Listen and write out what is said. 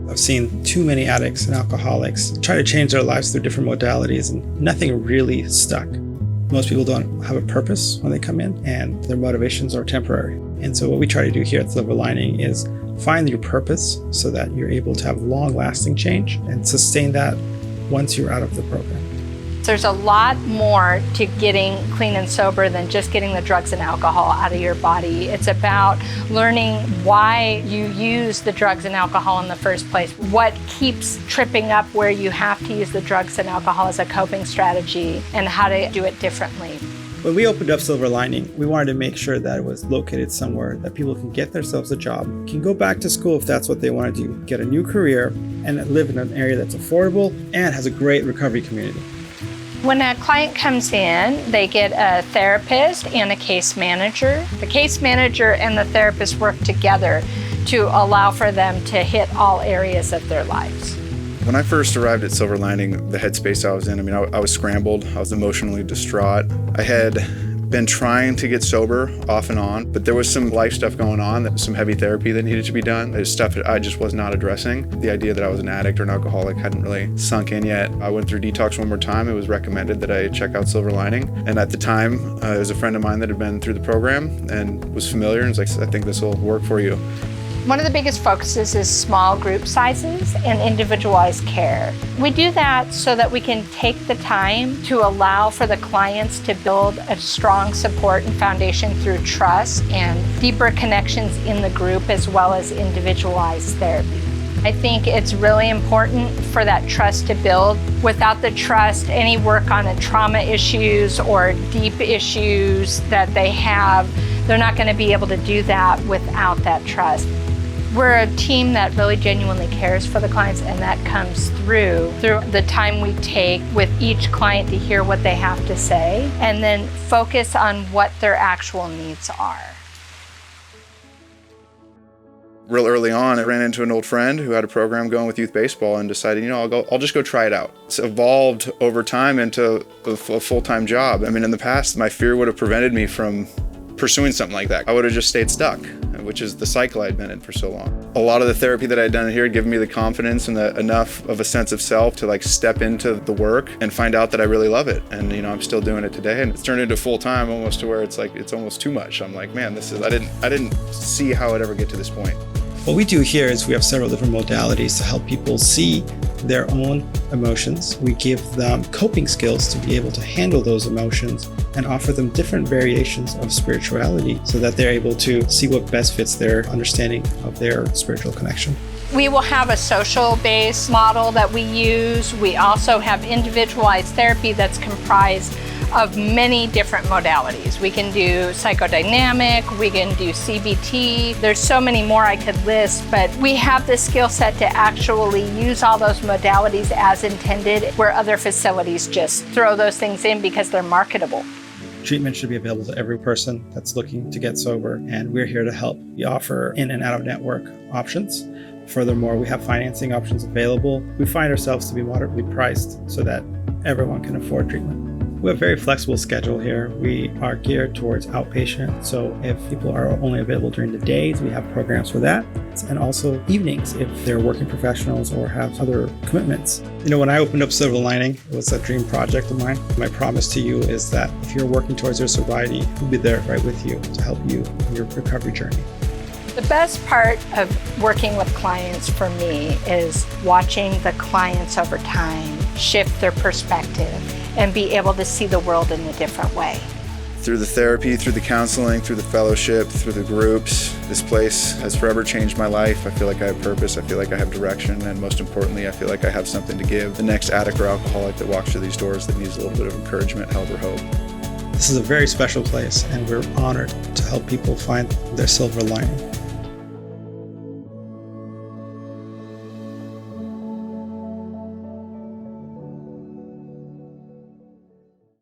I've seen too many addicts and alcoholics try to change their lives through different modalities, and nothing really stuck. Most people don't have a purpose when they come in, and their motivations are temporary. And so what we try to do here at Silver Lining is find your purpose so that you're able to have long-lasting change and sustain that once you're out of the program. There's a lot more to getting clean and sober than just getting the drugs and alcohol out of your body. It's about learning why you use the drugs and alcohol in the first place, what keeps tripping up where you have to use the drugs and alcohol as a coping strategy, and how to do it differently. When we opened up Silver Lining, we wanted to make sure that it was located somewhere that people can get themselves a job, can go back to school if that's what they want to do, get a new career, and live in an area that's affordable and has a great recovery community. When a client comes in, they get a therapist and a case manager. The case manager and the therapist work together to allow for them to hit all areas of their lives. When I first arrived at Silver Lining, the headspace I was in, I was scrambled. I was emotionally distraught. I had been trying to get sober off and on, but there was some life stuff going on, that was some heavy therapy that needed to be done. There's stuff that I just was not addressing. The idea that I was an addict or an alcoholic hadn't really sunk in yet. I went through detox one more time. It was recommended that I check out Silver Lining. And at the time, there was a friend of mine that had been through the program and was familiar and was like, I think this will work for you. One of the biggest focuses is small group sizes and individualized care. We do that so that we can take the time to allow for the clients to build a strong support and foundation through trust and deeper connections in the group, as well as individualized therapy. I think it's really important for that trust to build. Without the trust, any work on the trauma issues or deep issues that they have, they're not going to be able to do that without that trust. We're a team that really genuinely cares for the clients, and that comes through the time we take with each client to hear what they have to say and then focus on what their actual needs are. Real early on, I ran into an old friend who had a program going with youth baseball and decided, I'll just go try it out. It's evolved over time into a full-time job. In the past, my fear would have prevented me from pursuing something like that. I would have just stayed stuck, which is the cycle I'd been in for so long. A lot of the therapy that I'd done here had given me the confidence and enough of a sense of self to step into the work and find out that I really love it. And I'm still doing it today, and it's turned into full time almost to where it's almost too much. I'm like, man, I didn't see how I'd ever get to this point. What we do here is we have several different modalities to help people see their own emotions. We give them coping skills to be able to handle those emotions and offer them different variations of spirituality so that they're able to see what best fits their understanding of their spiritual connection. We will have a social-based model that we use. We also have individualized therapy that's comprised of many different modalities. We can do psychodynamic, we can do CBT. There's so many more I could list, but we have the skill set to actually use all those modalities as intended, where other facilities just throw those things in because they're marketable. Treatment should be available to every person that's looking to get sober, and we're here to help. We offer in and out of network options. Furthermore, we have financing options available. We find ourselves to be moderately priced so that everyone can afford treatment. We have a very flexible schedule here. We are geared towards outpatient, so if people are only available during the days, we have programs for that. And also evenings if they're working professionals or have other commitments. When I opened up Silver Lining, it was a dream project of mine. My promise to you is that if you're working towards your sobriety, we'll be there right with you to help you in your recovery journey. The best part of working with clients for me is watching the clients over time shift their perspective and be able to see the world in a different way. Through the therapy, through the counseling, through the fellowship, through the groups, this place has forever changed my life. I feel like I have purpose, I feel like I have direction, and most importantly, I feel like I have something to give the next addict or alcoholic that walks through these doors that needs a little bit of encouragement, help, or hope. This is a very special place, and we're honored to help people find their silver lining.